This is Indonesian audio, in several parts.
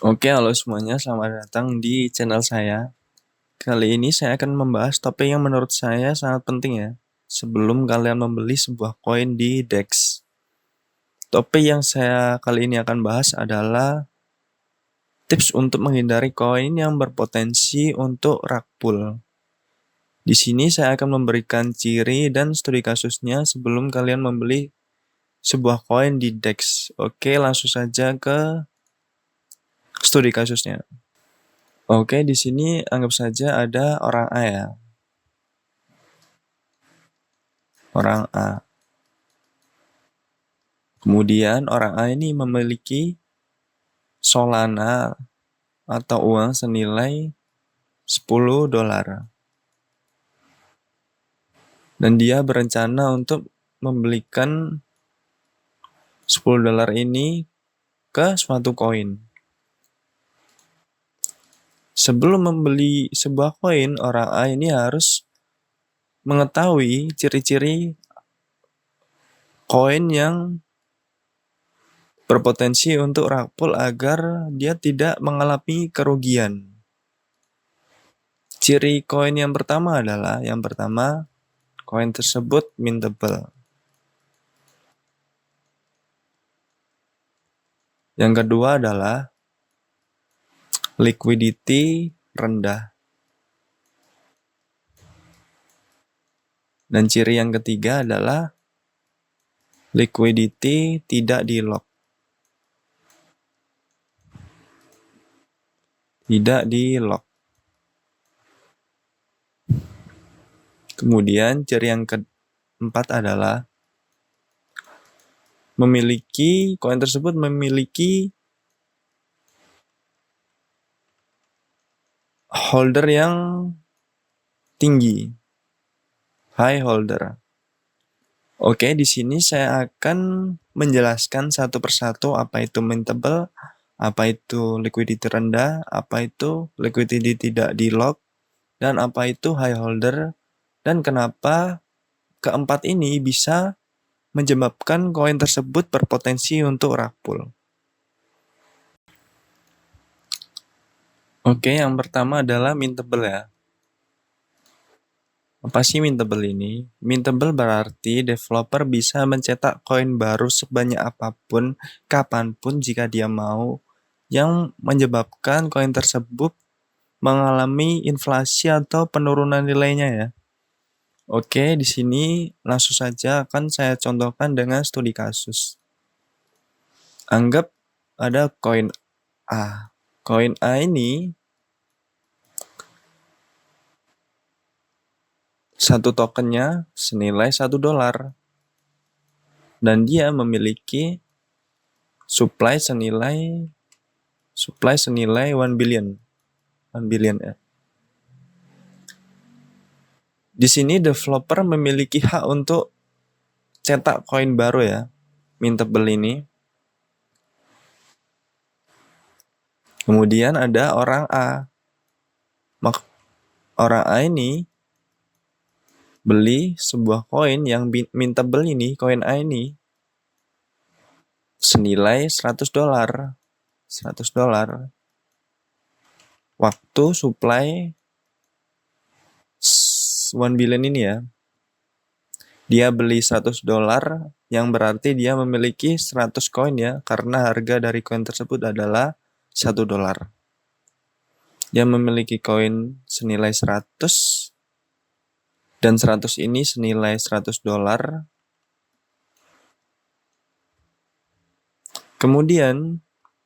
Oke, halo semuanya, selamat datang di channel saya. Kali ini saya akan membahas topik yang menurut saya sangat penting ya, sebelum kalian membeli sebuah koin di DEX. Topik yang saya kali ini akan bahas adalah tips untuk menghindari koin yang berpotensi untuk rug pull. Di sini saya akan memberikan ciri dan studi kasusnya sebelum kalian membeli sebuah koin di DEX. Oke, langsung saja ke studi kasusnya. Oke, di sini anggap saja ada orang A ya. Orang A. Kemudian orang A ini memiliki Solana atau uang senilai $10. Dan dia berencana untuk membelikan $10 ini ke suatu koin. Sebelum membeli sebuah koin, orang A ini harus mengetahui ciri-ciri koin yang berpotensi untuk rug pull agar dia tidak mengalami kerugian. Ciri koin yang pertama adalah, koin tersebut mintable. Yang kedua adalah liquidity rendah. Dan ciri yang ketiga adalah liquidity tidak di lock. Tidak di lock. Kemudian ciri yang keempat adalah koin tersebut memiliki holder yang tinggi, high holder. Oke, di sini saya akan menjelaskan satu persatu apa itu mintable, apa itu liquidity rendah, apa itu liquidity tidak di lock, dan apa itu high holder, dan kenapa keempat ini bisa menyebabkan koin tersebut berpotensi untuk rug pull. Oke, yang pertama adalah mintable ya. Apa sih mintable ini? Mintable berarti developer bisa mencetak koin baru sebanyak apapun, kapanpun jika dia mau, yang menyebabkan koin tersebut mengalami inflasi atau penurunan nilainya ya. Oke, di sini langsung saja akan saya contohkan dengan studi kasus. Anggap ada koin A. Koin A ini satu tokennya senilai $1. Dan dia memiliki supply senilai 1 billion. 1 billion ya. Di sini developer memiliki hak untuk cetak koin baru ya, mintable ini. Kemudian ada orang A. Orang A ini beli sebuah koin yang mintable ini, koin A ini, senilai $100. Waktu supply 1 billion ini ya. Dia beli $100 yang berarti dia memiliki 100 koin ya, karena harga dari koin tersebut adalah $1. Dia memiliki koin senilai 100 dan 100 ini senilai $100. Kemudian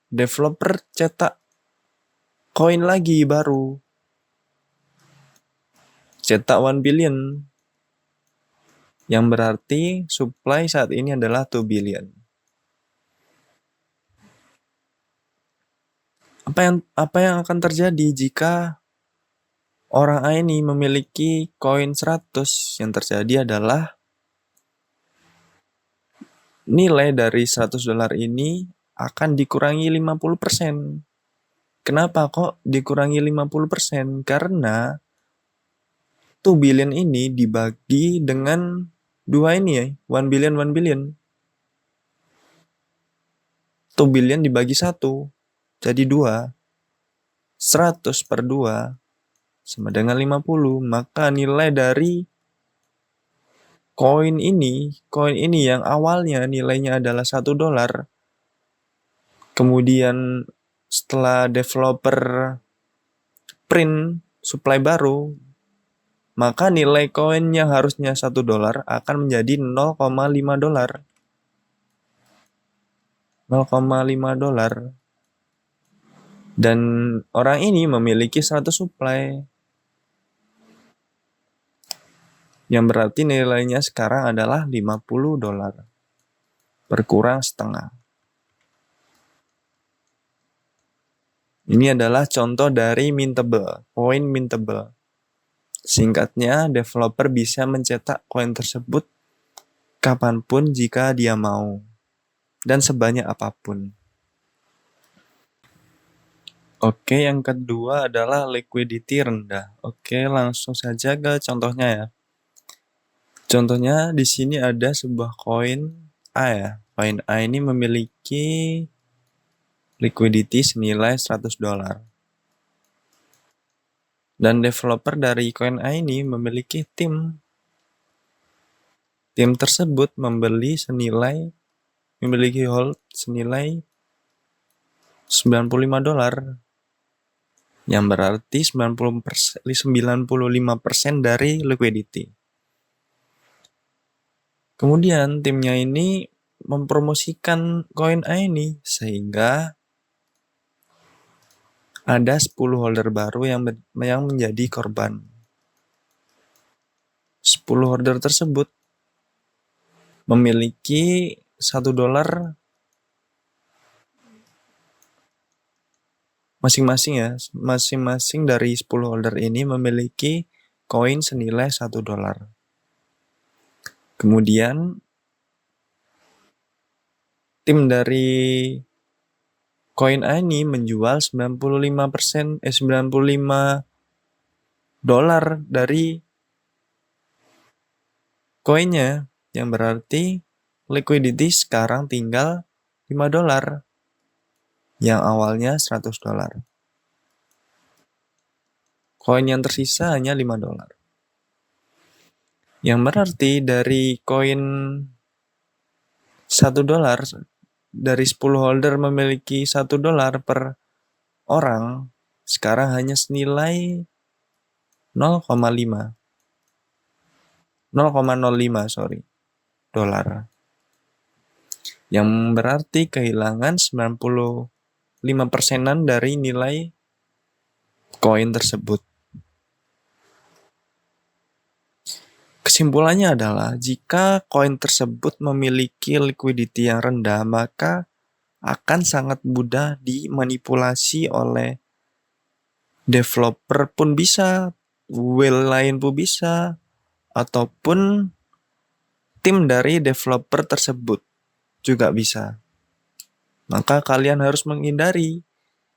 developer cetak koin lagi baru. Cetak 1 billion. Yang berarti supply saat ini adalah 2 billion. Apa yang akan terjadi jika orang A ini memiliki koin 100? Yang terjadi adalah nilai dari $100 ini akan dikurangi 50%. Kenapa kok dikurangi 50%? Karena 2 billion ini dibagi dengan 2 ini ya, 1 billion, 1 billion. 2 billion dibagi 1. jadi 2. 100 per 2 sama dengan 50. Maka nilai dari koin ini yang awalnya nilainya adalah $1, kemudian setelah developer print supply baru, maka nilai koin yang harusnya $1 akan menjadi $0,5. $0,5. Dan orang ini memiliki 100 supply. Yang berarti nilainya sekarang adalah $50. Berkurang setengah. Ini adalah contoh dari mintable, koin mintable. Singkatnya, developer bisa mencetak koin tersebut kapanpun jika dia mau, dan sebanyak apapun. Oke, yang kedua adalah liquidity rendah. Oke, langsung saja ke contohnya ya. Contohnya di sini ada sebuah koin A ya. Koin A ini memiliki liquidity senilai $100. Dan developer dari koin A ini memiliki tim. Tim tersebut memiliki hold senilai $95. Yang berarti 95% dari liquidity. Kemudian timnya ini mempromosikan koin A ini sehingga ada 10 holder baru yang menjadi korban. 10 holder tersebut memiliki $1 masing-masing ya. Masing-masing dari 10 holder ini memiliki koin senilai $1. Kemudian tim dari koin A ini menjual 95% $95 dari koinnya, yang berarti liquidity sekarang tinggal $5 yang awalnya $100. Koin yang tersisa hanya $5. Yang berarti dari koin $1, dari 10 holder memiliki $1 per orang, sekarang hanya senilai 0,05 dolar. Yang berarti kehilangan 95%-an dari nilai koin tersebut. Kesimpulannya adalah jika koin tersebut memiliki liquidity yang rendah, maka akan sangat mudah dimanipulasi oleh developer pun bisa, whale lain pun bisa, ataupun tim dari developer tersebut juga bisa. Maka kalian harus menghindari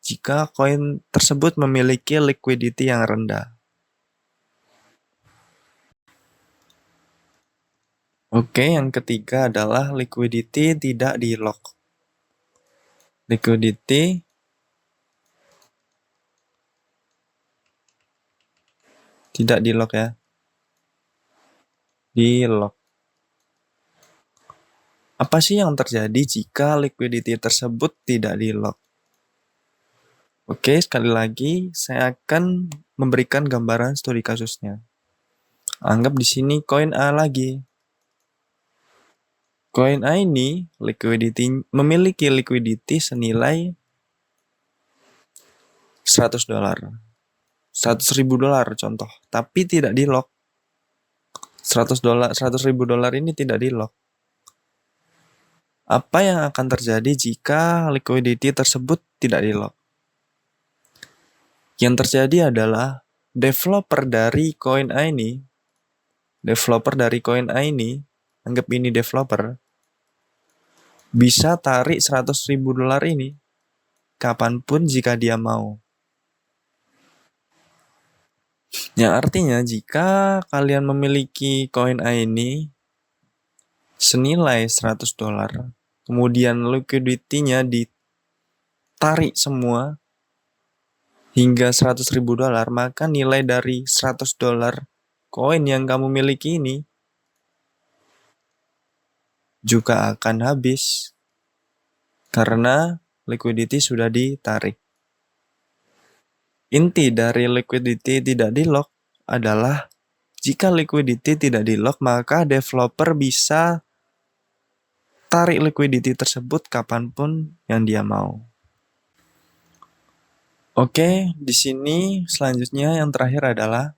jika koin tersebut memiliki liquidity yang rendah. Oke, yang ketiga adalah liquidity tidak di-lock. Liquidity tidak di-lock ya. Di-lock. Apa sih yang terjadi jika liquidity tersebut tidak di-lock? Oke, sekali lagi saya akan memberikan gambaran studi kasusnya. Anggap di sini koin A lagi. Koin A ini memiliki liquidity senilai $100. $100.000 contoh, tapi tidak di-lock. $100.000 ini tidak di-lock. Apa yang akan terjadi jika liquidity tersebut tidak di-lock? Yang terjadi adalah developer dari koin A ini, anggap ini developer, bisa tarik $100.000 ini kapanpun jika dia mau. Yang artinya jika kalian memiliki koin A ini senilai $100, kemudian liquidity-nya tarik semua hingga $100.000, maka nilai dari $100 koin yang kamu miliki ini juga akan habis karena liquidity sudah ditarik. Inti dari liquidity tidak di lock adalah jika liquidity tidak di lock, maka developer bisa tarik liquidity tersebut kapanpun yang dia mau. Oke, di sini selanjutnya yang terakhir adalah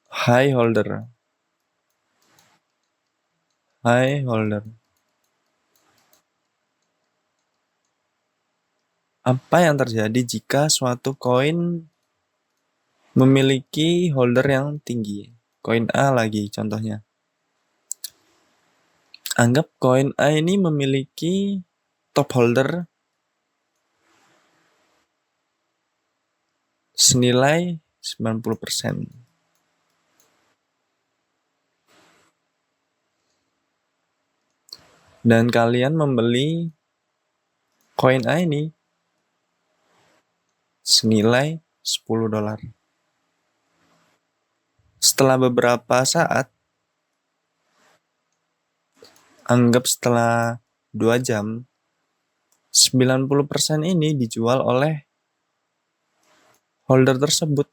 high holder. High holder. Apa yang terjadi jika suatu koin memiliki holder yang tinggi? Koin A lagi contohnya. Anggap koin A ini memiliki top holder senilai 90%. Dan kalian membeli koin A ini senilai $10. Setelah beberapa saat, anggap setelah 2 jam, 90% ini dijual oleh holder tersebut.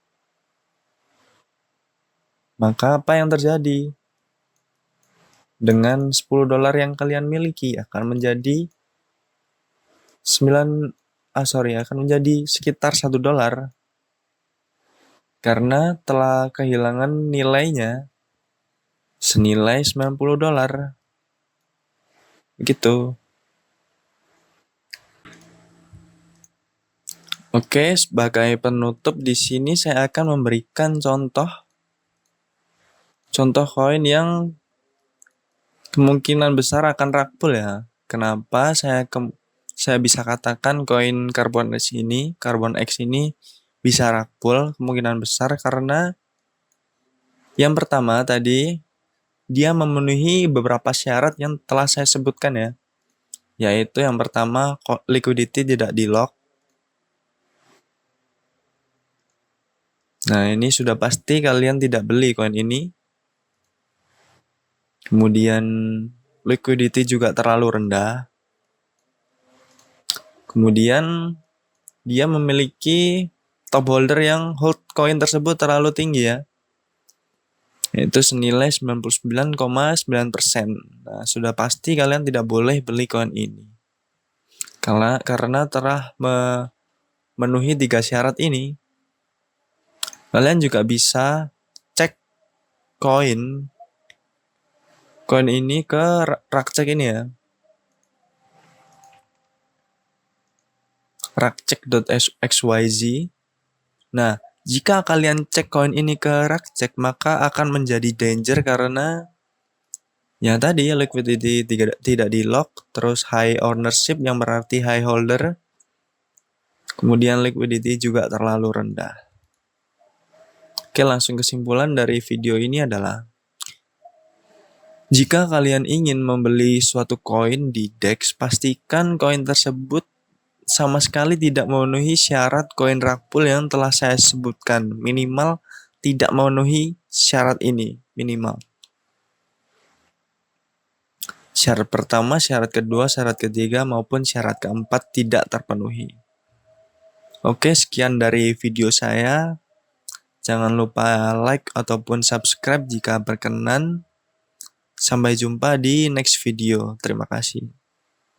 Maka apa yang terjadi? Dengan $10 yang kalian miliki akan menjadi akan menjadi sekitar $1 karena telah kehilangan nilainya senilai $90. Begitu. Oke, sebagai penutup di sini saya akan memberikan contoh koin yang kemungkinan besar akan rakpul ya. Kenapa saya bisa katakan koin Carbon X ini bisa rakpul kemungkinan besar karena yang pertama tadi dia memenuhi beberapa syarat yang telah saya sebutkan ya. Yaitu yang pertama liquidity tidak di lock. Nah, ini sudah pasti kalian tidak beli koin ini. Kemudian liquidity juga terlalu rendah. Kemudian dia memiliki top holder yang hold koin tersebut terlalu tinggi ya. Yaitu senilai 99,9%. Nah, sudah pasti kalian tidak boleh beli koin ini. Karena telah memenuhi 3 syarat ini. Kalian juga bisa cek koin ini ke rakcek ini ya. rakcek.xyz. Nah, jika kalian cek koin ini ke rakcek, maka akan menjadi danger karena ya tadi liquidity tidak di lock, terus high ownership yang berarti high holder, kemudian liquidity juga terlalu rendah. Oke, langsung kesimpulan dari video ini adalah jika kalian ingin membeli suatu koin di DEX, pastikan koin tersebut sama sekali tidak memenuhi syarat koin rakpul yang telah saya sebutkan. Minimal tidak memenuhi syarat ini, minimal. Syarat pertama, syarat kedua, syarat ketiga, maupun syarat keempat tidak terpenuhi. Oke, sekian dari video saya. Jangan lupa like ataupun subscribe jika berkenan. Sampai jumpa di next video. Terima kasih.